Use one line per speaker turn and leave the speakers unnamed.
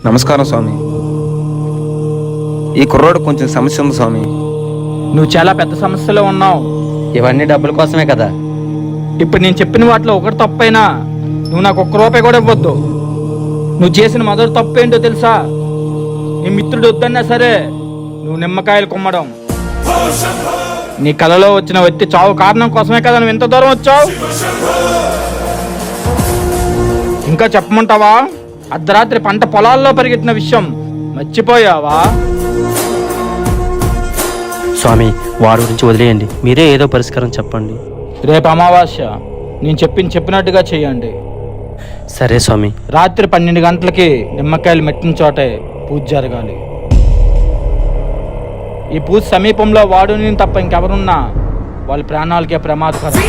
నమస్కారం స్వామి. ఈ కుర్రోడు కొంచెం సమస్య ఉంది స్వామి.
నువ్వు చాలా పెద్ద సమస్యలో ఉన్నావు.
ఇవన్నీ డబ్బుల కోసమే కదా.
ఇప్పుడు నేను చెప్పిన వాటిలో ఒకటి తప్పైనా నువ్వు నాకు ఒక్క రూపాయి కూడా ఇవ్వద్దు. నువ్వు చేసిన మొదటి తప్పు ఏంటో తెలుసా? నీ మిత్రుడు వద్దన్నా సరే నువ్వు నిమ్మకాయలు కుమ్మడం. నీ కలలో వచ్చిన వ్యక్తి చావు కారణం కోసమే కదా నువ్వు ఎంత దూరం వచ్చావు. ఇంకా చెప్పమంటావా? అర్ధరాత్రి పంట పొలాల్లో పరిగెత్తిన విషయం మర్చిపోయావా?
స్వామి, వాడి గురించి వదిలేయండి. మీరే ఏదో పరిష్కారం చెప్పండి.
రేపు అమావాస్య. నేను చెప్పినట్టుగా చెయ్యండి.
సరే స్వామి.
రాత్రి 12 గంటలకి నిమ్మకాయలు మెట్టిన చోటే పూజ జరగాలి. ఈ పూజ సమీపంలో వాడు నేను తప్ప ఇంకెవరున్నా వాళ్ళ ప్రాణాలకే ప్రమాదకరం.